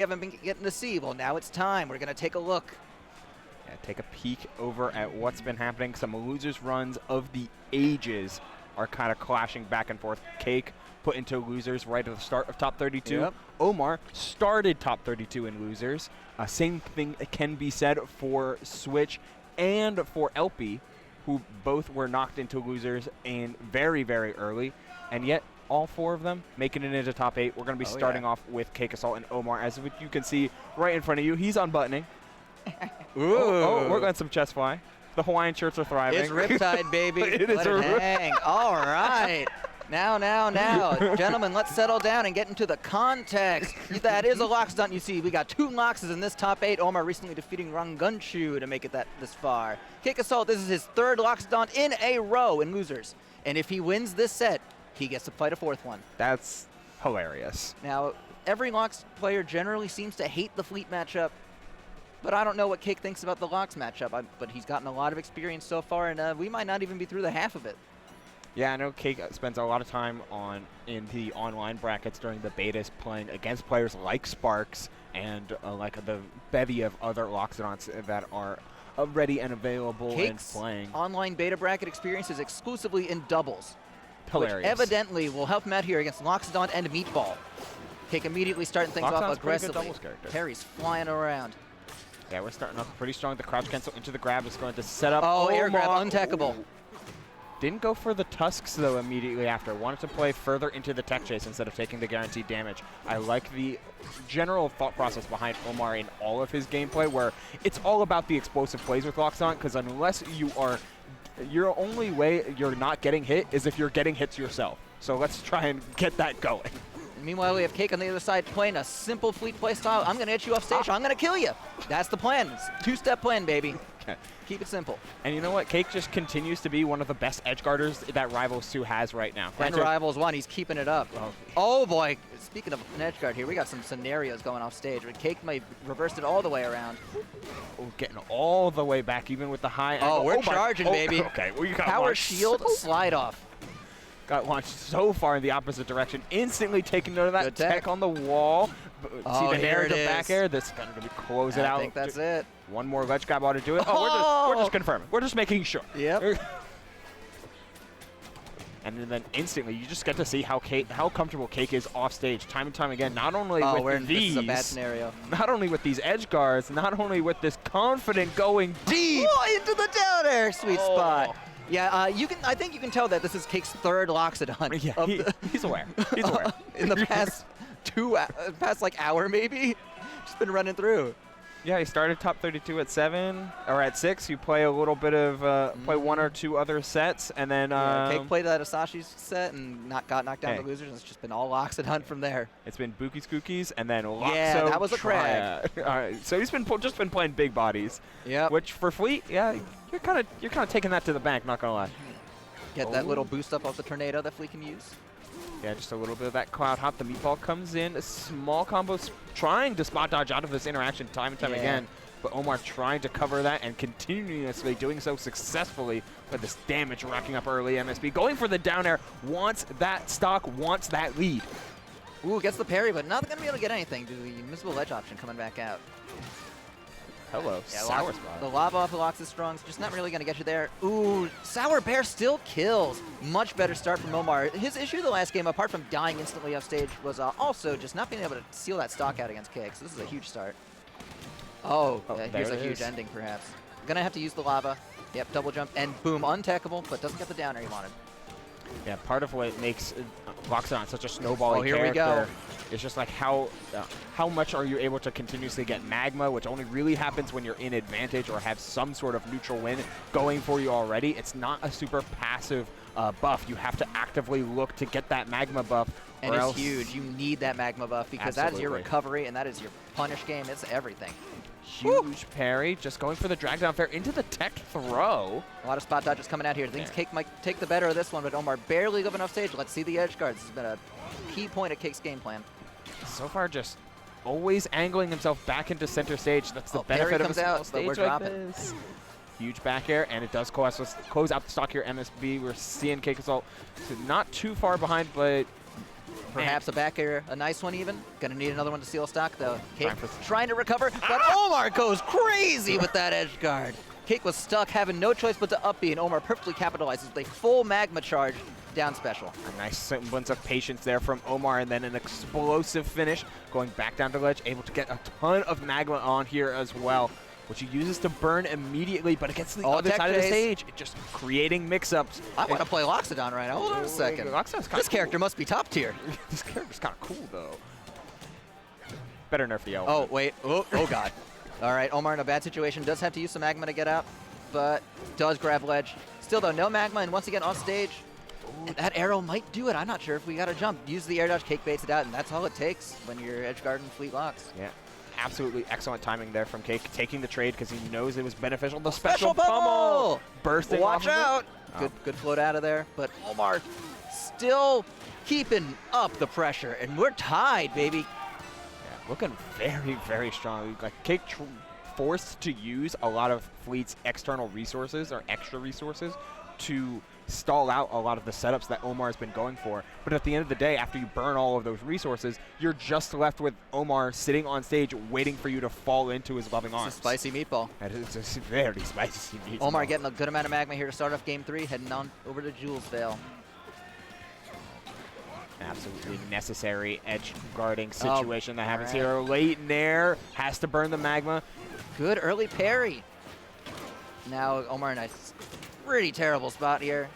haven't been getting to see. Well, now it's time. We're going to take a look. Yeah, take a peek over at what's been happening. Some losers runs of the ages are kind of clashing back and forth. Cake put into losers right at the start of top 32. Yep. Omar started top 32 in losers. Same thing can be said for Switch and for LP, who both were knocked into losers in very, very early. And yet, all four of them making it into top 8. We're going to be starting off with CakeAssault and Omar. As you can see right in front of you, he's unbuttoning. Ooh. Oh, we're going some chest fly. The Hawaiian shirts are thriving. It's Riptide, baby. Let it hang. All right. Now. Gentlemen, let's settle down and get into the context. That is a Loxodont, you see. We got 2 Loxes in this top 8. Omar recently defeating Rangunshu to make it this far. CakeAssault, this is his 3rd Loxodont in a row in losers. And if he wins this set, he gets to fight a 4th one. That's hilarious. Now, every Lox player generally seems to hate the Fleet matchup, but I don't know what Cake thinks about the Lox matchup. But he's gotten a lot of experience so far, and we might not even be through the half of it. Yeah, I know Cake spends a lot of time in the online brackets during the betas playing against players like Sparks and like the bevy of other Loxodonts that are ready and available Cake's and playing. Online beta bracket experience is exclusively in doubles. Hilarious. Which evidently will help him out here against Loxodont and Meatball. Cake immediately starting things off aggressively. Parry's flying around. Yeah, we're starting off pretty strong. The crouch cancel into the grab is going to set up. Oh, air grab, Omar. untackable. Ooh. Didn't go for the tusks, though, immediately after. Wanted to play further into the tech chase instead of taking the guaranteed damage. I like the general thought process behind Omar in all of his gameplay, where it's all about the explosive plays with Loxodont, because unless you are... Your only way you're not getting hit is if you're getting hits yourself. So let's try and get that going. Meanwhile, we have Cake on the other side playing a simple Fleet play style. I'm going to hit you off stage. I'm going to kill you. That's the plan. It's a 2-step plan, baby. Okay. Keep it simple. And you know what? Cake just continues to be one of the best edge guarders that Rivals 2 has right now. And Rivals 1, he's keeping it up. Oh, boy. Speaking of an edge guard here, we got some scenarios going off stage. But Cake may reversed it all the way around. Oh, getting all the way back, even with the high angle. Oh, we're charging, baby. Okay, well, you got Power shield, slide off. Got launched so far in the opposite direction. Instantly taking note of that. Good tech on the wall. Oh, see the here it is. back air. This is going to close it out. I think that's it. One more ledge grab ought to do it. Oh, we're just confirming. We're just making sure. Yep. And then instantly, you just get to see how comfortable Cake is off stage, time and time again. Not only with these, this is a bad scenario. Not only with these edge guards, not only with this confident going deep. Oh, into the down air, sweet spot. Yeah, I think you can tell that this is Cake's 3rd Loxodont. Yeah, he's aware. He's aware. In the past past like hour maybe, just been running through. Yeah, he started top 32 at 7 or at 6. You play a little bit of play 1 or 2 other sets, and then Cake played that Asashi's set and got knocked down to losers. And it's just been all Loxodont from there. It's been Bookies Cookies and then Loxo. Yeah, that was a crag. All right, so he's been just been playing big bodies. Yeah. Which for Fleet, yeah, you're kind of taking that to the bank. Not gonna lie. Get that little boost up off the tornado that Fleet can use. Yeah, just a little bit of that cloud hop. The meatball comes in. A small combo trying to spot dodge out of this interaction time and time again. But Omar trying to cover that and continuously doing so successfully with this damage racking up early. MSB going for the down air. Wants that stock, wants that lead. Ooh, gets the parry, but not going to be able to get anything due to the invisible ledge option coming back out. Hello, yeah, Sour Spot. The lava off the Lox is strong, so just not really going to get you there. Ooh, Sour Bear still kills. Much better start from Omar. His issue the last game, apart from dying instantly off stage, was also just not being able to seal that stock out against Cake, so this is a huge start. Oh, here's a huge ending, perhaps. Going to have to use the lava. Yep, double jump, and boom, untackable, but doesn't get the downer he wanted. Yeah, part of what makes Loxodont such a snowballing here character we go. is just like how much are you able to continuously get magma, which only really happens when you're in advantage or have some sort of neutral win going for you already. It's not a super passive buff. You have to actively look to get that magma buff. And it's huge. You need that magma buff because that is your recovery and that is your punish game. It's everything. Huge parry, just going for the drag down fair into the tech throw. A lot of spot dodges coming out here. Thinks Cake might take the better of this one, but Omar barely going off stage. Let's see the edge guards. This has been a key point of Cake's game plan. So far, just always angling himself back into center stage. That's the benefit of a small stage like this. Huge back air, and it does close out the stock here. MSB, we're seeing CakeAssault not too far behind, but Perhaps a back air, a nice one even. Gonna need another one to seal stock though. Cake trying to recover, but Omar goes crazy with that edge guard. Cake was stuck, having no choice but to up B, and Omar perfectly capitalizes with a full magma charge down special. A nice semblance of patience there from Omar, and then an explosive finish, going back down to ledge, able to get a ton of magma on here as well, which he uses to burn immediately, but it gets to the other side of the stage, just creating mix-ups. I want to play Loxodont right now. Hold on a second. This character must be top tier. This character's kind of cool, though. Better nerf the L. Oh, wait. Oh, God. All right, Omar in a bad situation. Does have to use some magma to get out, but does grab ledge. Still, though, no magma, and once again off stage. And that arrow might do it. I'm not sure if we got to jump. Use the air dodge, Cake baits it out, and that's all it takes when your edge guard and fleet locks. Yeah. Absolutely excellent timing there from Cake, taking the trade because he knows it was beneficial. The special pummel bursting. Watch out! Good float out of there, but Omar still keeping up the pressure, and we're tied, baby. Yeah, looking very, very strong. Like Cake forced to use a lot of Fleet's external resources or extra resources to stall out a lot of the setups that Omar has been going for. But at the end of the day, after you burn all of those resources, you're just left with Omar sitting on stage waiting for you to fall into his loving arms. It's a spicy meatball. It's a very spicy meatball. Omar getting a good amount of magma here to start off game 3, heading on over to Jules Vale. Absolutely necessary edge guarding situation that happens here. Late Nair has to burn the magma. Good early parry. Now Omar in a pretty terrible spot here.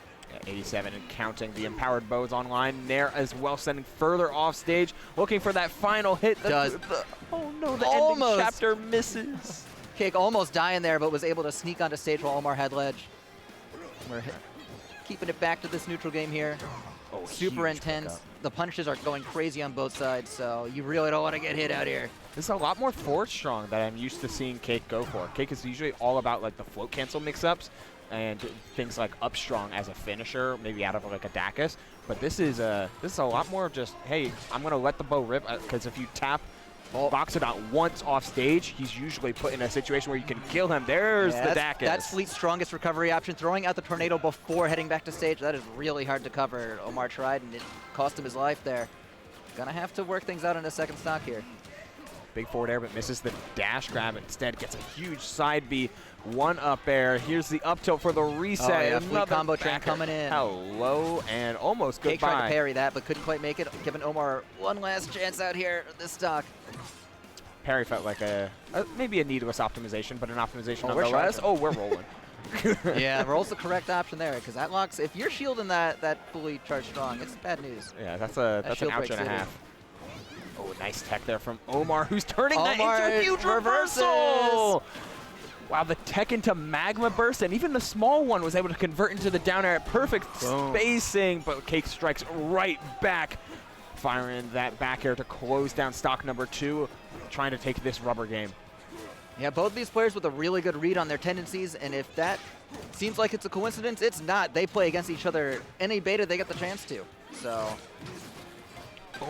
87 and counting. The empowered bows online. Nair as well, sending further off stage, looking for that final hit. Oh no, the ending chapter misses. Cake almost dying there, but was able to sneak onto stage while Omar had ledge. We're keeping it back to this neutral game here. Oh, super intense. The punches are going crazy on both sides, so you really don't want to get hit out here. This is a lot more forward strong that I'm used to seeing Cake go for. Cake is usually all about like the float cancel mix-ups and things like up strong as a finisher, maybe out of like a Dacus. But this is a lot more just, hey, I'm gonna let the bow rip, because if you tap Loxodont once off stage, he's usually put in a situation where you can kill him. There's the Dacus. That's Fleet's strongest recovery option. Throwing out the tornado before heading back to stage, that is really hard to cover. Omar tried, and it cost him his life there. Gonna have to work things out in a second stock here. Big forward air, but misses the dash grab. Instead, gets a huge side B. One up air. Here's the up tilt for the reset. Oh, yeah, Fleet combo train coming in. Hello, and almost goodbye. Cake tried to parry that, but couldn't quite make it, giving Omar one last chance out here this stock. Parry felt like maybe a needless optimization, but an optimization nonetheless. Oh, we're rolling. Yeah, roll's the correct option there, because that locks. If you're shielding that fully charged strong, it's bad news. Yeah, that's an ouch and a half. Oh, nice tech there from Omar, who's turning that into a huge reversal. Wow, the tech into magma burst, and even the small one was able to convert into the down air at perfect spacing, but Cake strikes right back, firing that back air to close down stock number 2, trying to take this rubber game. Yeah, both these players with a really good read on their tendencies, and if that seems like it's a coincidence, it's not. They play against each other any beta they get the chance to. So. Oh,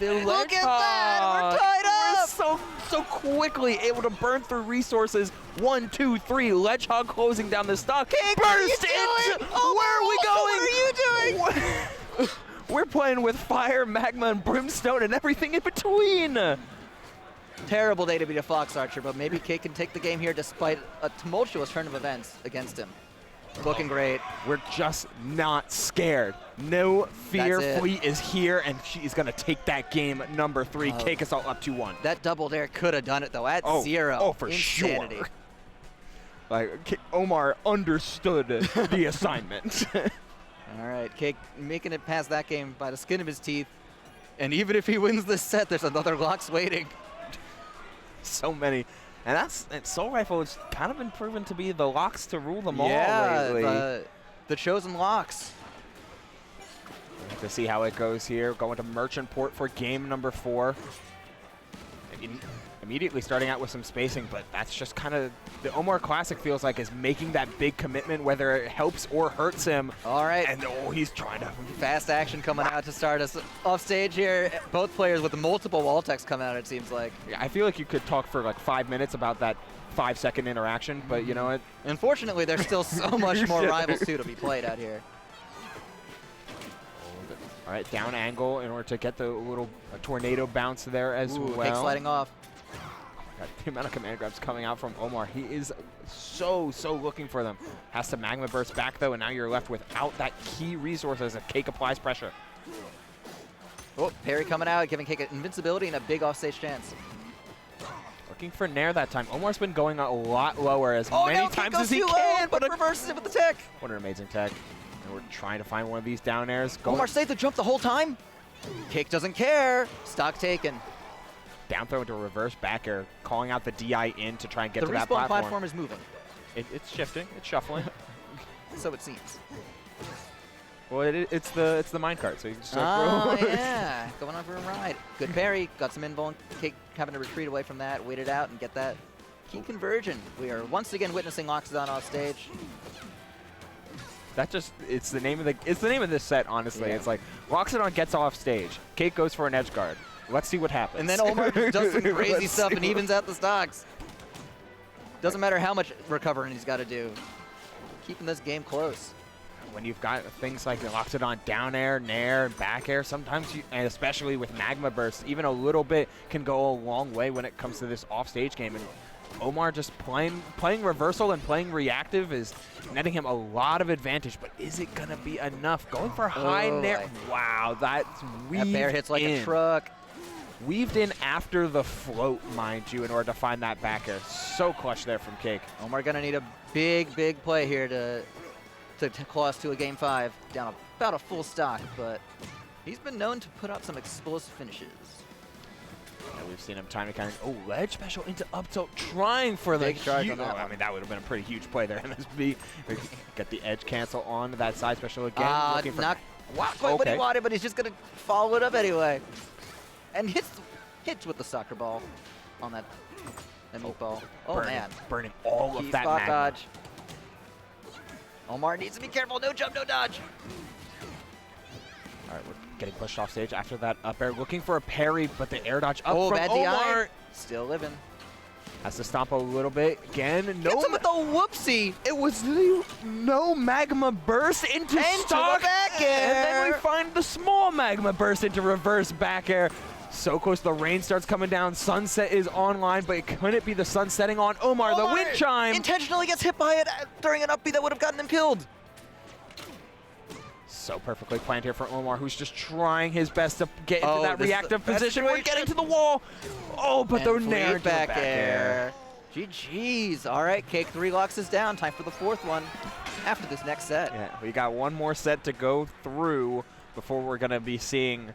look at that! We're tied up! We're so quickly able to burn through resources. 1, 2, 3. Ledgehog closing down the stock. Cake, burst into. Where are we going? What are you doing? We're playing with fire, magma, and brimstone, and everything in between. Terrible day to be a Fox Archer, but maybe Cake can take the game here despite a tumultuous turn of events against him. Looking great. We're just not scared. No fear. Fleet is here, and she's going to take that game number 3. CakeAssault up 2-1. That double dare could have done it, though, at 0. Oh, for Insanity. sure. Like, Omar understood the assignment. All right, Cake making it past that game by the skin of his teeth. And even if he wins this set, there's another Lox waiting. So many. And Soul Rifle has kind of been proven to be the Lox to rule them all lately. The chosen Lox. To see how it goes here. Going to Merchant Port for game number 4. Immediately starting out with some spacing, but that's just kind of the Omar Classic feels like is making that big commitment, whether it helps or hurts him. All right. And he's trying to. Fast action coming out to start us off stage here. Both players with multiple wall techs coming out, it seems like. Yeah, I feel like you could talk for like 5 minutes about that 5-second interaction, but you know what? Unfortunately, there's still so much more Rivals 2 to be played out here. All right, down angle in order to get the little tornado bounce there as Ooh, well. Cake sliding off. God, the amount of command grabs coming out from Omar. He is so looking for them. Has to Magma Burst back, though, and now you're left without that key resource as Cake applies pressure. Oh, parry coming out, giving Cake invincibility and a big offstage chance. Looking for Nair that time. Omar's been going a lot lower as many times as he too can, low, but reverses it with the tech. What an amazing tech. And we're trying to find one of these down airs. Omar stayed the jump the whole time. Cake doesn't care. Stock taken. Down throw into a reverse back air, calling out the DI in to try and get The to that respawn platform. platform is moving. It's shifting. It's shuffling. So it seems. Well, it's the minecart, so you can just Oh, yeah. Going on for a ride. Good parry. Got some invuln. Cake having to retreat away from that, wait it out, and get that key conversion. We are once again witnessing Loxodont off stage. That just, it's the name of this set, honestly. Yeah. It's like, Loxodont gets off stage. Cake goes for an edge guard. Let's see what happens. And then Omar just does some crazy Let's stuff see and evens out the stocks. Doesn't matter how much recovering he's got to do. Keeping this game close. When you've got things like the Loxodont down air, nair, back air, sometimes you, and especially with Magma Burst, even a little bit can go a long way when it comes to this off-stage game. And Omar just playing reversal and playing reactive is netting him a lot of advantage, but is it going to be enough? Going for high nair. Wow, that's weaved That bear hits like in. a truck. Weaved in after the float, mind you, in order to find that back air. So clutch there from Cake. Omar gonna need a big play here to claw us to a game 5. Down about a full stock, but he's been known to put out some explosive finishes. Yeah, we've seen him time and kind of, oh, ledge special into up tilt, trying for the Big charge huge, on that I one. mean, that would have been a pretty huge play there, MSB. Get the edge cancel on that side special again. Looking for, Not quite what he wanted, but he's just gonna follow it up anyway. And hits with the soccer ball on that meatball. Oh, man. Burning all Key of that spot magma. dodge. Omar needs to be careful. No jump, no dodge. All right, we're getting pushed off stage after that up air. Looking for a parry, but the air dodge up Oh, from bad Omar. DI. Still living. Has to stomp a little bit. Again, no. Gets him with the whoopsie. It was no magma burst into stock. the back And then we air. find the small magma burst into reverse back air. So close, the rain starts coming down. Sunset is online, but couldn't it be the sun setting on Omar? The wind chime. Intentionally gets hit by it during an up B that would have gotten him killed. So perfectly planned here for Omar, who's just trying his best to get into that this is reactive the best position. We're situation. getting to the wall. Oh, but the And nair fleet into the back back air. GG's. All right, Cake 3 locks is down. Time for the 4th one after this next set. Yeah, we got one more set to go through before we're going to be seeing